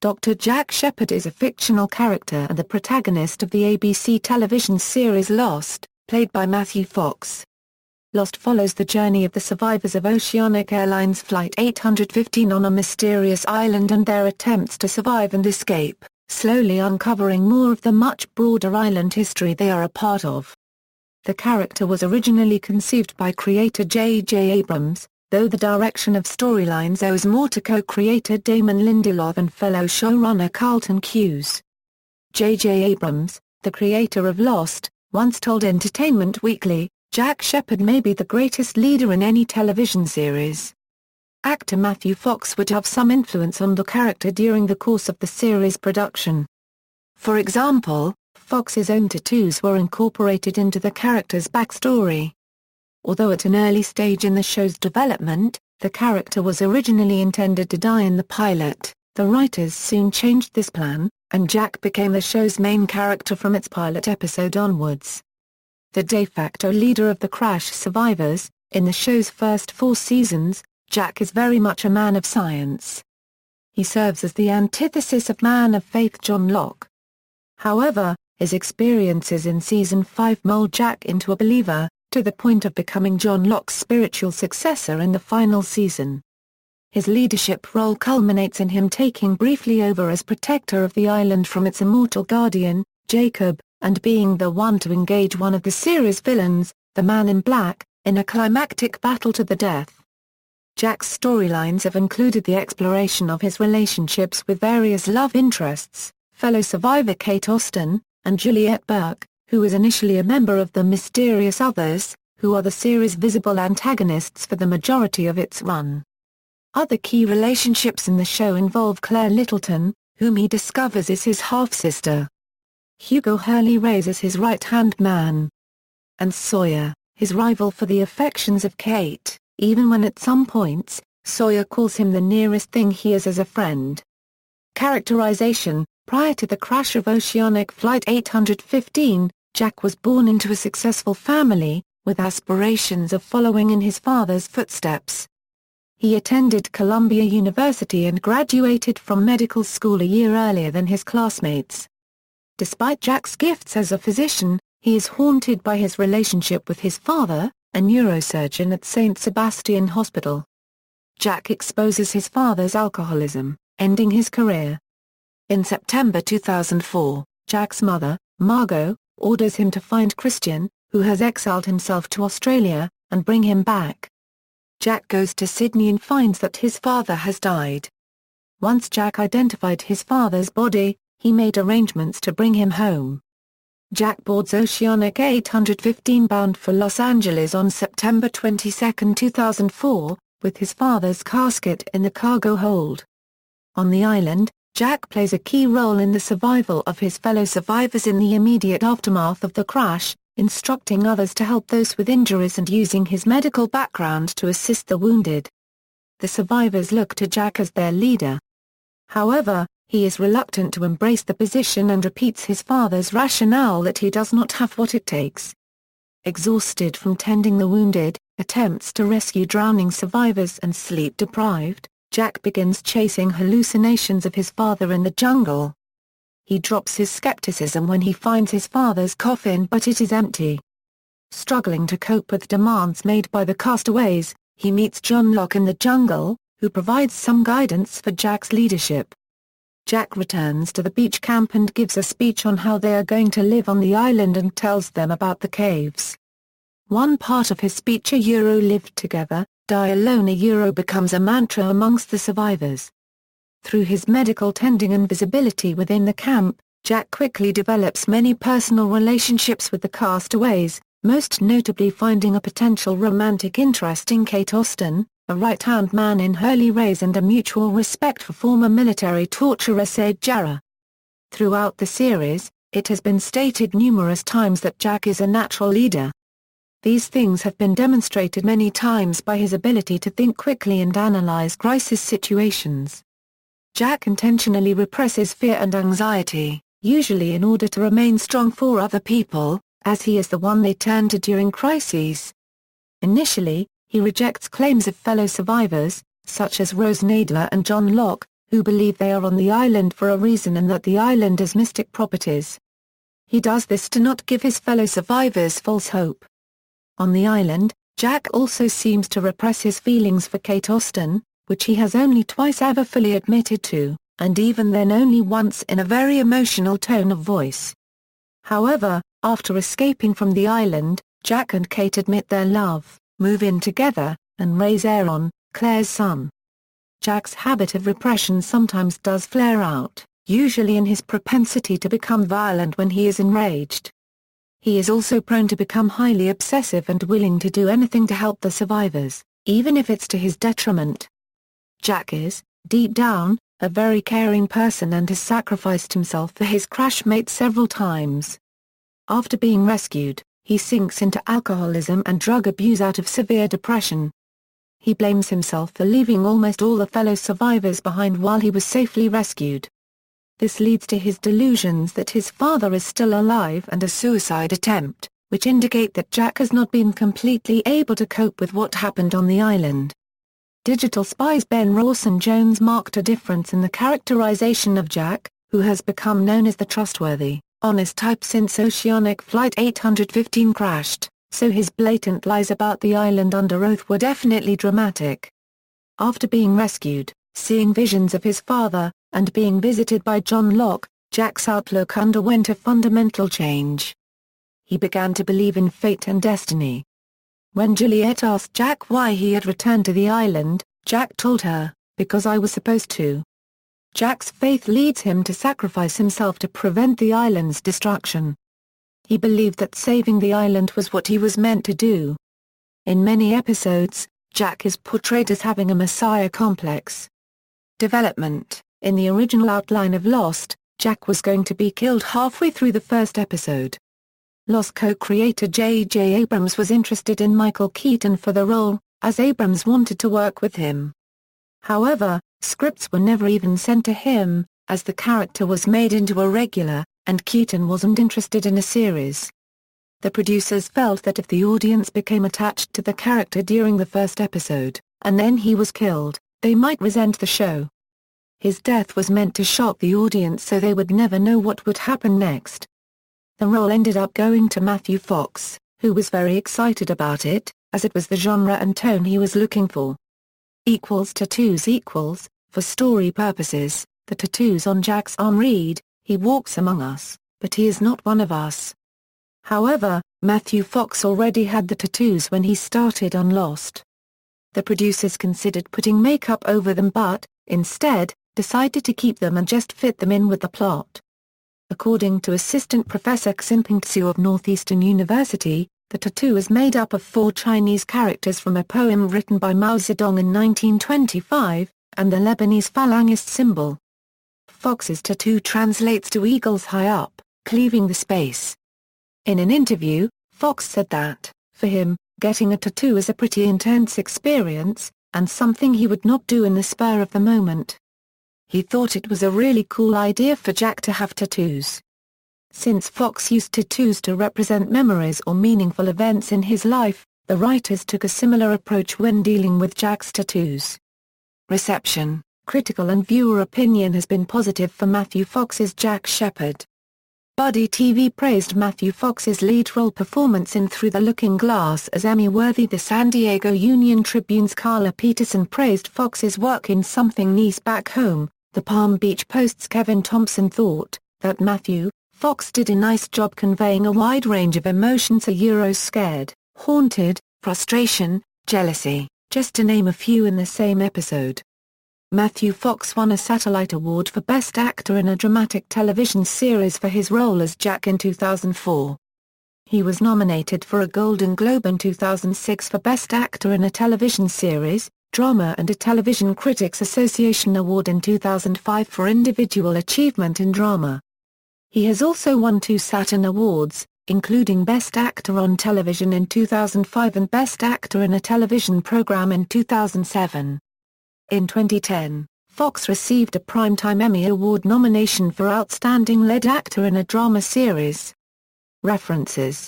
Dr. Jack Shephard is a fictional character and the protagonist of the ABC television series Lost, played by Matthew Fox. Lost follows the journey of the survivors of Oceanic Airlines Flight 815 on a mysterious island and their attempts to survive and escape, slowly uncovering more of the much broader island history they are a part of. The character was originally conceived by creator J.J. Abrams, though the direction of storylines owes more to co-creator Damon Lindelof and fellow showrunner Carlton Cuse. J.J. Abrams, the creator of Lost, once told Entertainment Weekly, "Jack Shephard may be the greatest leader in any television series." Actor Matthew Fox would have some influence on the character during the course of the series' production. For example, Fox's own tattoos were incorporated into the character's backstory. Although at an early stage in the show's development, the character was originally intended to die in the pilot, the writers soon changed this plan, and Jack became the show's main character from its pilot episode onwards. The de facto leader of the crash survivors, in the show's first 4 seasons, Jack is very much a man of science. He serves as the antithesis of man of faith John Locke. However, his experiences in Season 5 mold Jack into a believer, to the point of becoming John Locke's spiritual successor in the final season. His leadership role culminates in him taking briefly over as protector of the island from its immortal guardian, Jacob, and being the one to engage one of the series' villains, the Man in Black, in a climactic battle to the death. Jack's storylines have included the exploration of his relationships with various love interests, fellow survivor Kate Austen, and Juliet Burke, who was initially a member of the Mysterious Others, who are the series' visible antagonists for the majority of its run. Other key relationships in the show involve Claire Littleton, whom he discovers is his half-sister. Hugo Hurley Reyes is his right-hand man. And Sawyer, his rival for the affections of Kate, even when at some points, Sawyer calls him the nearest thing he is as a friend. Characterization. Prior to the crash of Oceanic Flight 815, Jack was born into a successful family, with aspirations of following in his father's footsteps. He attended Columbia University and graduated from medical school a year earlier than his classmates. Despite Jack's gifts as a physician, he is haunted by his relationship with his father, a neurosurgeon at St. Sebastian Hospital. Jack exposes his father's alcoholism, ending his career. In September 2004, Jack's mother, Margot, orders him to find Christian, who has exiled himself to Australia, and bring him back. Jack goes to Sydney and finds that his father has died. Once Jack identified his father's body, he made arrangements to bring him home. Jack boards Oceanic 815 bound for Los Angeles on September 22, 2004, with his father's casket in the cargo hold. On the island, Jack plays a key role in the survival of his fellow survivors in the immediate aftermath of the crash, instructing others to help those with injuries and using his medical background to assist the wounded. The survivors look to Jack as their leader. However, he is reluctant to embrace the position and repeats his father's rationale that he does not have what it takes. Exhausted from tending the wounded, attempts to rescue drowning survivors and sleep-deprived, Jack begins chasing hallucinations of his father in the jungle. He drops his skepticism when he finds his father's coffin but it is empty. Struggling to cope with demands made by the castaways, he meets John Locke in the jungle, who provides some guidance for Jack's leadership. Jack returns to the beach camp and gives a speech on how they are going to live on the island and tells them about the caves. One part of his speech "Live together, die alone" becomes a mantra amongst the survivors. Through his medical tending and visibility within the camp, Jack quickly develops many personal relationships with the castaways, most notably finding a potential romantic interest in Kate Austen, a right-hand man in Hurley Reyes and a mutual respect for former military torturer Said Jarrah. Throughout the series, it has been stated numerous times that Jack is a natural leader. These things have been demonstrated many times by his ability to think quickly and analyze crisis situations. Jack intentionally represses fear and anxiety, usually in order to remain strong for other people, as he is the one they turn to during crises. Initially, he rejects claims of fellow survivors, such as Rose Nadler and John Locke, who believe they are on the island for a reason and that the island has mystic properties. He does this to not give his fellow survivors false hope. On the island, Jack also seems to repress his feelings for Kate Austen, which he has only twice ever fully admitted to, and even then only once in a very emotional tone of voice. However, after escaping from the island, Jack and Kate admit their love, move in together, and raise Aaron, Claire's son. Jack's habit of repression sometimes does flare out, usually in his propensity to become violent when he is enraged. He is also prone to become highly obsessive and willing to do anything to help the survivors, even if it's to his detriment. Jack is, deep down, a very caring person and has sacrificed himself for his crash mate several times. After being rescued, he sinks into alcoholism and drug abuse out of severe depression. He blames himself for leaving almost all the fellow survivors behind while he was safely rescued. This leads to his delusions that his father is still alive and a suicide attempt, which indicate that Jack has not been completely able to cope with what happened on the island. Digital spies Ben Rawson Jones marked a difference in the characterization of Jack, who has become known as the trustworthy, honest type since Oceanic Flight 815 crashed, so his blatant lies about the island under oath were definitely dramatic. After being rescued, seeing visions of his father, and being visited by John Locke, Jack's outlook underwent a fundamental change. He began to believe in fate and destiny. When Juliet asked Jack why he had returned to the island, Jack told her, "Because I was supposed to." Jack's faith leads him to sacrifice himself to prevent the island's destruction. He believed that saving the island was what he was meant to do. In many episodes, Jack is portrayed as having a messiah complex. Development: in the original outline of Lost, Jack was going to be killed halfway through the first episode. Lost co-creator J.J. Abrams was interested in Michael Keaton for the role, as Abrams wanted to work with him. However, scripts were never even sent to him, as the character was made into a regular, and Keaton wasn't interested in a series. The producers felt that if the audience became attached to the character during the first episode, and then he was killed, they might resent the show. His death was meant to shock the audience so they would never know what would happen next. The role ended up going to Matthew Fox, who was very excited about it, as it was the genre and tone he was looking for. Tattoos equals, for story purposes, the tattoos on Jack's arm read, "He walks among us, but he is not one of us." However, Matthew Fox already had the tattoos when he started on Lost. The producers considered putting makeup over them but, instead, decided to keep them and just fit them in with the plot. According to Assistant Professor Ximping Tsu of Northeastern University, the tattoo is made up of 4 Chinese characters from a poem written by Mao Zedong in 1925, and the Lebanese Falangist symbol. Fox's tattoo translates to "eagles high up, cleaving the space." In an interview, Fox said that, for him, getting a tattoo is a pretty intense experience, and something he would not do in the spur of the moment. He thought it was a really cool idea for Jack to have tattoos. Since Fox used tattoos to represent memories or meaningful events in his life, the writers took a similar approach when dealing with Jack's tattoos. Reception: critical and viewer opinion has been positive for Matthew Fox's Jack Shephard. Buddy TV praised Matthew Fox's lead role performance in Through the Looking Glass as Emmy-worthy. The San Diego Union Tribune's Carla Peterson praised Fox's work in Something Nice Back Home. The Palm Beach Post's Kevin Thompson thought that Matthew Fox did a nice job conveying a wide range of emotions: scared, haunted, frustration, jealousy, just to name a few in the same episode. Matthew Fox won a Satellite Award for Best Actor in a Dramatic Television Series for his role as Jack in 2004. He was nominated for a Golden Globe in 2006 for Best Actor in a Television Series, Drama, and a Television Critics Association Award in 2005 for Individual Achievement in Drama. He has also won 2 Saturn Awards, including Best Actor on Television in 2005 and Best Actor in a Television Program in 2007. In 2010, Fox received a Primetime Emmy Award nomination for Outstanding Lead Actor in a Drama Series. References